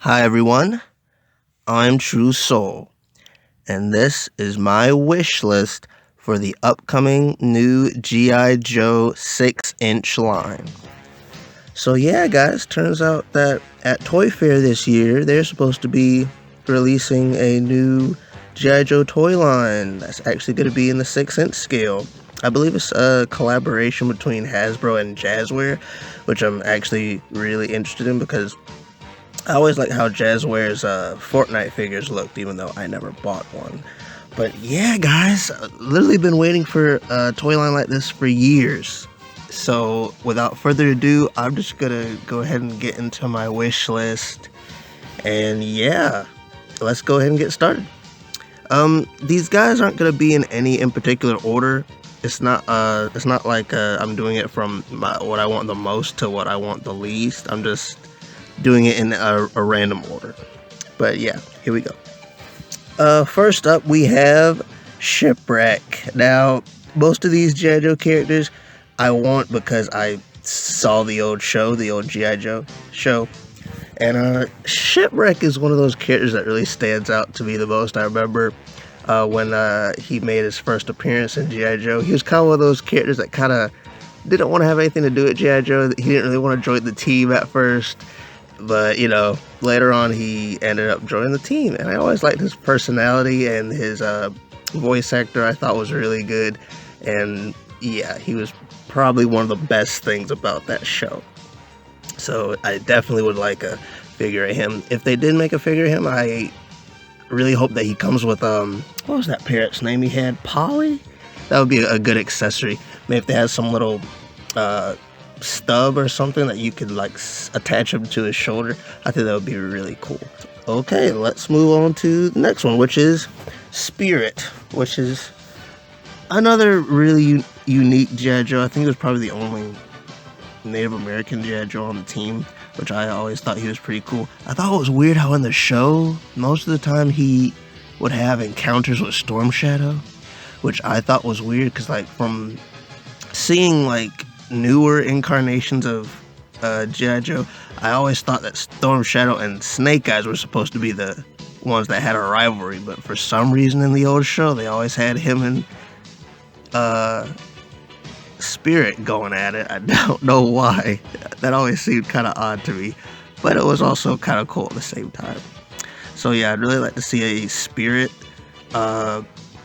Hi everyone, I'm True Soul, and this is my wish list for the upcoming new G.I. Joe 6-inch line. So yeah guys, turns out that at Toy Fair this year, they're supposed to be releasing a new G.I. Joe toy line that's actually going to be in the 6-inch scale. I believe it's a collaboration between Hasbro and Jazzware, which I'm actually really interested in because I always like how Jazzware's Fortnite figures looked, even though I never bought one. But yeah, guys, I've literally been waiting for a toy line like this for years. So without further ado, I'm just gonna go ahead and get into my wish list. And yeah, let's go ahead and get started. These guys aren't gonna be in any in particular order. It's not like I'm doing it from what I want the most to what I want the least. I'm just doing it in a random order. But yeah, here we go. First up, we have Shipwreck. Now, most of these G.I. Joe characters I want because I saw the old show, the old G.I. Joe show. And Shipwreck is one of those characters that really stands out to me the most. I remember when he made his first appearance in G.I. Joe. He was kind of one of those characters that kind of didn't want to have anything to do with G.I. Joe. He didn't really want to join the team at first. But, you know, later on he ended up joining the team. And I always liked his personality, and his voice actor I thought was really good. And yeah, he was probably one of the best things about that show. So I definitely would like a figure of him. If they did make a figure of him, I really hope that he comes with, what was that parrot's name he had? Polly? That would be a good accessory. Maybe if they had some little stub or something that you could like attach him to his shoulder, I think that would be really cool. Okay, let's move on to the next one, which is Spirit, which is another really unique G.I. Joe. I think it was probably the only Native American G.I. Joe on the team, which I always thought he was pretty cool. I thought it was weird how in the show, most of the time he would have encounters with Storm Shadow, which I thought was weird because, like, from seeing like newer incarnations of G.I. Joe, I always thought that Storm Shadow and Snake Eyes were supposed to be the ones that had a rivalry, but for some reason in the old show, they always had him and Spirit going at it. I don't know why. That always seemed kind of odd to me, but it was also kind of cool at the same time. So yeah, I'd really like to see a Spirit.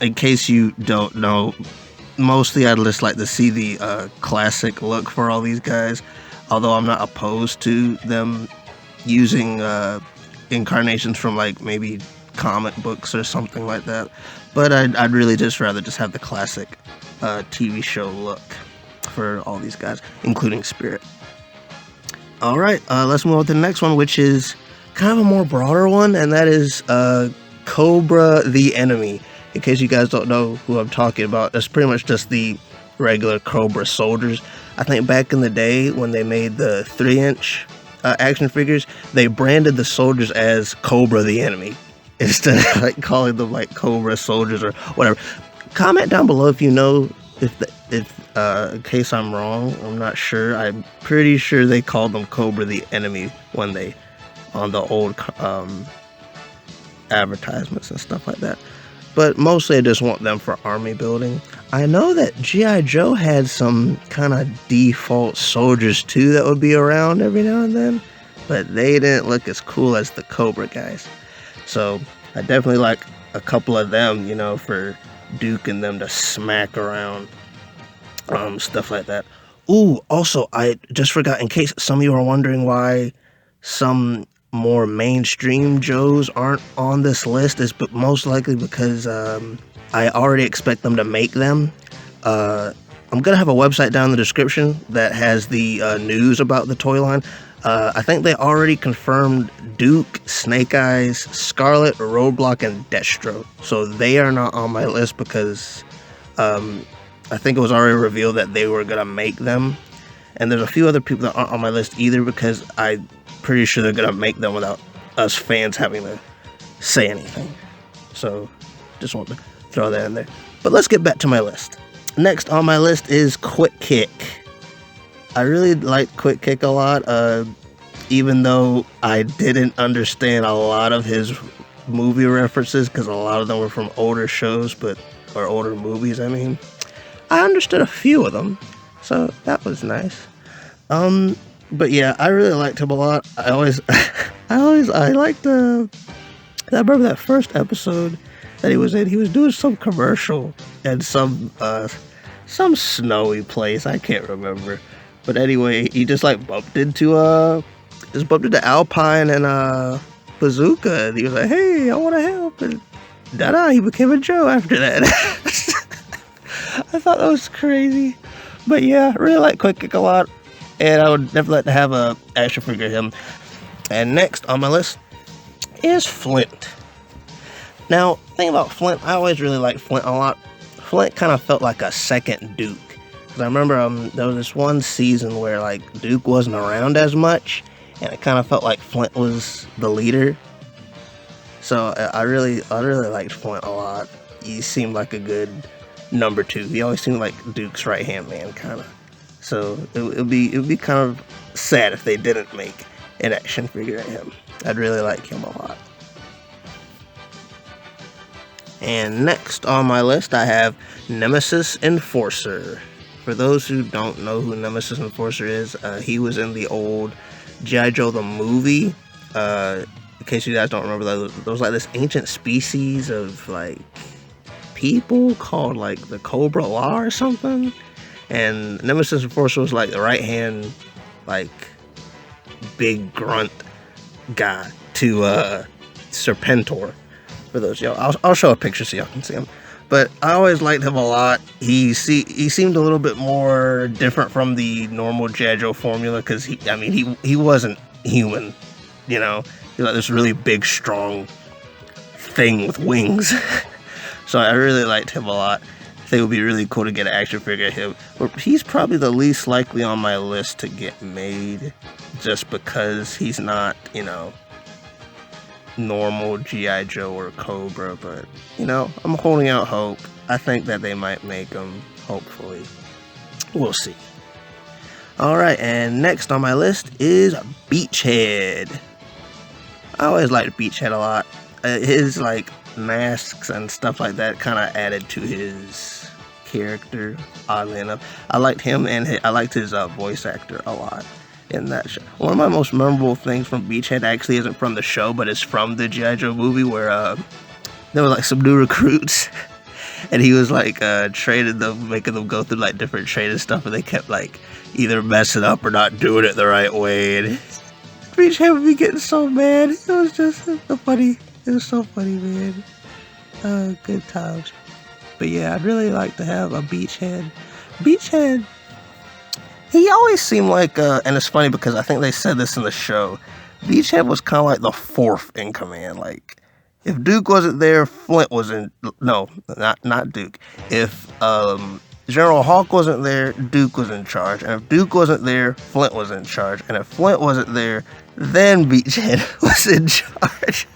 In case you don't know, mostly I'd just like to see the classic look for all these guys, although I'm not opposed to them using incarnations from like maybe comic books or something like that, but I'd really just rather just have the classic TV show look for all these guys, including Spirit. Alright, let's move on to the next one, which is kind of a more broader one, and that is Cobra the Enemy. In case you guys don't know who I'm talking about, that's pretty much just the regular Cobra soldiers. I think back in the day when they made the 3-inch action figures, they branded the soldiers as Cobra the Enemy instead of like calling them like Cobra soldiers or whatever. Comment down below if you know, in case I'm wrong. I'm not sure. I'm pretty sure they called them Cobra the Enemy when they on the old advertisements and stuff like that. But mostly I just want them for army building. I know that G.I. Joe had some kind of default soldiers too that would be around every now and then, but they didn't look as cool as the Cobra guys. So I definitely like a couple of them, you know, for Duke and them to smack around, stuff like that. Ooh, also, I just forgot, in case some of you are wondering why some more mainstream Joes aren't on this list, is but most likely because I already expect them to make them. I'm gonna have a website down in the description that has the news about the toy line. I think they already confirmed Duke, Snake Eyes, Scarlet, Roadblock, and Destro. So they are not on my list because I think it was already revealed that they were gonna make them. And there's a few other people that aren't on my list either because I'm pretty sure they're gonna make them without us fans having to say anything. So just want to throw that in there. But let's get back to my list. Next on my list is Quick Kick. I really like Quick Kick a lot. even though I didn't understand a lot of his movie references because a lot of them were from older shows, or older movies. I mean, I understood a few of them, so that was nice. But yeah, I really liked him a lot. I liked the. I remember that first episode that he was in. He was doing some commercial at some snowy place. I can't remember, but anyway, he just like bumped into Alpine and Bazooka, and he was like, "Hey, I want to help," and he became a Joe after that. I thought that was crazy. But yeah, I really like Quick Kick a lot, and I would definitely like to have a action figure of him. And next on my list is Flint. Now, the thing about Flint, I always really liked Flint a lot. Flint kind of felt like a second Duke. Because I remember there was this one season where like Duke wasn't around as much, and it kind of felt like Flint was the leader. So I really liked Flint a lot. He seemed like a good number 2. He always seemed like Duke's right-hand man, kind of. So it would be kind of sad if they didn't make an action figure of him. I'd really like him a lot. And next on my list, I have Nemesis Enforcer. For those who don't know who Nemesis Enforcer is, he was in the old G.I. Joe the movie. In case you guys don't remember, there was like this ancient species of like people called like the Cobra or something. And Nemesis Enforcer was like the right hand, like big grunt guy to Serpentor. For those y'all, I'll show a picture so y'all can see him. But I always liked him a lot. He seemed a little bit more different from the normal G.I. Joe formula because he wasn't human, you know. He was like this really big, strong thing with wings. So I really liked him a lot. I think it would be really cool to get an action figure of him. But he's probably the least likely on my list to get made, just because he's not, you know, normal G.I. Joe or Cobra, but you know, I'm holding out hope. I think that they might make him, hopefully. We'll see. Alright, and next on my list is Beachhead. I always liked Beachhead a lot. His like masks and stuff like that kind of added to his character, oddly enough. I liked him, and I liked his voice actor a lot in that show. One of my most memorable things from Beachhead actually isn't from the show, but it's from the G.I. Joe movie where there were like some new recruits and he was like training them, making them go through like different training stuff, and they kept like either messing up or not doing it the right way, and Beachhead would be getting so mad. It was just so funny. It was so funny, man. Good times. But yeah, I'd really like to have a Beachhead. Beachhead, he always seemed like, and it's funny because I think they said this in the show, Beachhead was kind of like the fourth in command. Like, if Duke wasn't there, Flint was in, no, not Duke. If General Hawk wasn't there, Duke was in charge. And if Duke wasn't there, Flint was in charge. And if Flint wasn't there, then Beachhead was in charge.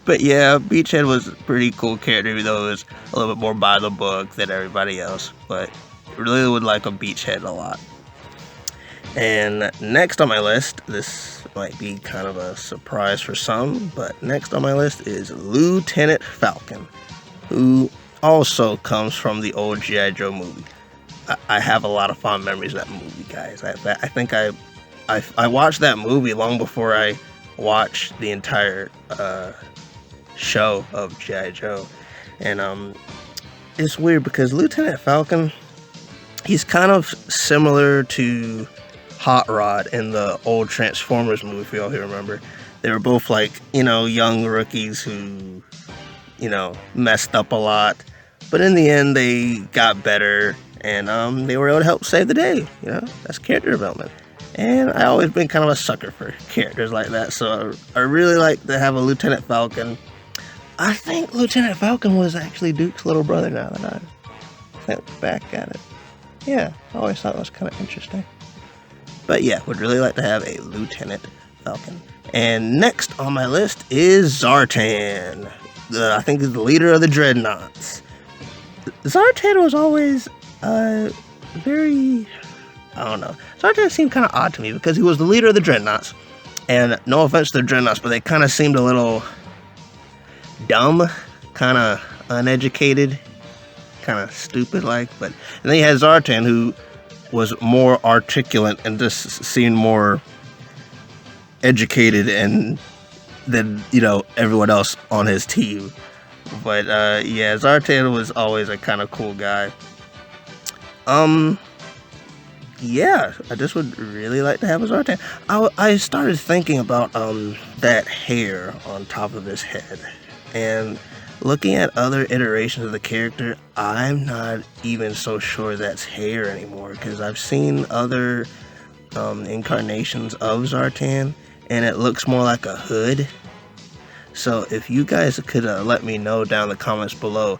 But yeah, Beachhead was a pretty cool character, even though it was a little bit more by the book than everybody else. But really would like a Beachhead a lot. And next on my list, this might be kind of a surprise for some, but next on my list is Lieutenant Falcon, who also comes from the old G.I. Joe movie. I have a lot of fond memories of that movie, guys. I think I watched that movie long before I watched the entire show of G.I. Joe. And it's weird because Lieutenant Falcon, he's kind of similar to Hot Rod in the old Transformers movie, if you all remember. They were both like, you know, young rookies who, you know, messed up a lot. But in the end, they got better, and they were able to help save the day. You know, that's character development. And I always been kind of a sucker for characters like that, so I really like to have a Lieutenant Falcon. I think Lieutenant Falcon was actually Duke's little brother, now that I think back at it. Yeah, I always thought it was kind of interesting. But yeah, would really like to have a Lieutenant Falcon. And next on my list is Zartan. I think he's the leader of the Dreadnoughts. Zartan was always very I don't know. Zartan seemed kind of odd to me because he was the leader of the Dreadnoughts. And no offense to the Dreadnoughts, but they kind of seemed a little dumb, kind of uneducated, kind of stupid-like. And then you had Zartan, who was more articulate and just seemed more educated and than, you know, everyone else on his team. But yeah, Zartan was always a kind of cool guy. Yeah, I just would really like to have a Zartan. I started thinking about that hair on top of his head, and looking at other iterations of the character, I'm not even so sure that's hair anymore, because I've seen other incarnations of Zartan, and it looks more like a hood. So if you guys could let me know down in the comments below,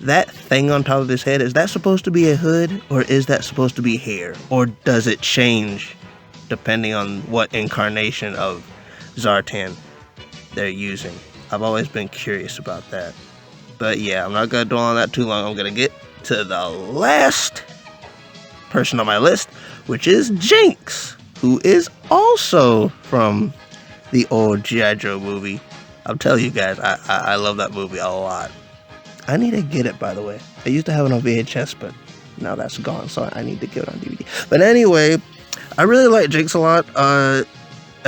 that thing on top of his head, is that supposed to be a hood, or is that supposed to be hair? Or does it change depending on what incarnation of Zartan they're using? I've always been curious about that. But yeah, I'm not going to dwell on that too long. I'm going to get to the last person on my list, which is Jinx, who is also from the old G.I. Joe movie. I'll tell you guys, I love that movie a lot. I need to get it, by the way. I used to have it on VHS, but now that's gone, so I need to get it on DVD. But anyway, I really like Jinx a lot. I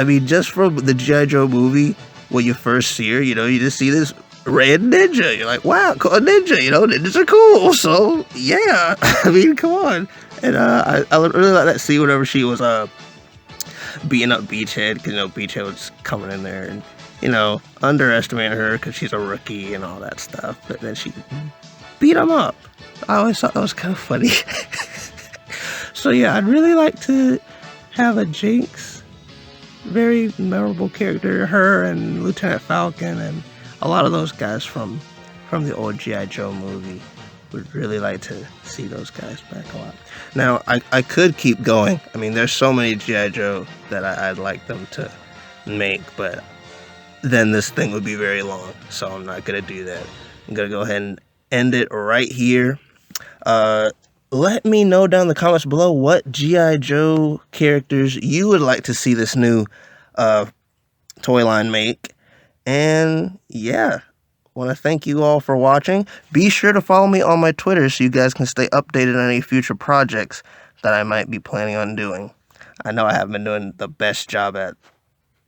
mean, just from the G.I. Joe movie, when you first see her, you know, you just see this red ninja. You're like, wow, cool, a ninja, you know, ninjas are cool. So, yeah, I mean, come on. And I really like that scene whenever she was beating up Beachhead, because, you know, Beachhead was coming in there and, you know, underestimating her because she's a rookie and all that stuff. But then she beat him up. I always thought that was kind of funny. So yeah, I'd really like to have a Jinx. Very memorable character. Her and Lieutenant Falcon and a lot of those guys from the old G.I. Joe movie. Would really like to see those guys back a lot. Now, I could keep going. I mean, there's so many G.I. Joe that I'd like them to make, but then this thing would be very long, so I'm not going to do that. I'm going to go ahead and end it right here. Let me know down in the comments below what G.I. Joe characters you would like to see this new toy line make. And yeah, want to thank you all for watching. Be sure to follow me on my Twitter so you guys can stay updated on any future projects that I might be planning on doing. I know I haven't been doing the best job at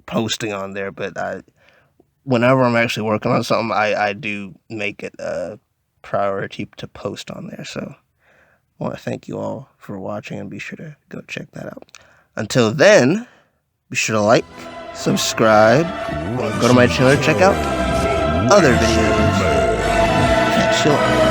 posting on there, but whenever I'm actually working on something, I do make it a priority to post on there. So I want to thank you all for watching, and be sure to go check that out. Until then, be sure to like, subscribe, and go to my channel to check out other videos. Catch you later.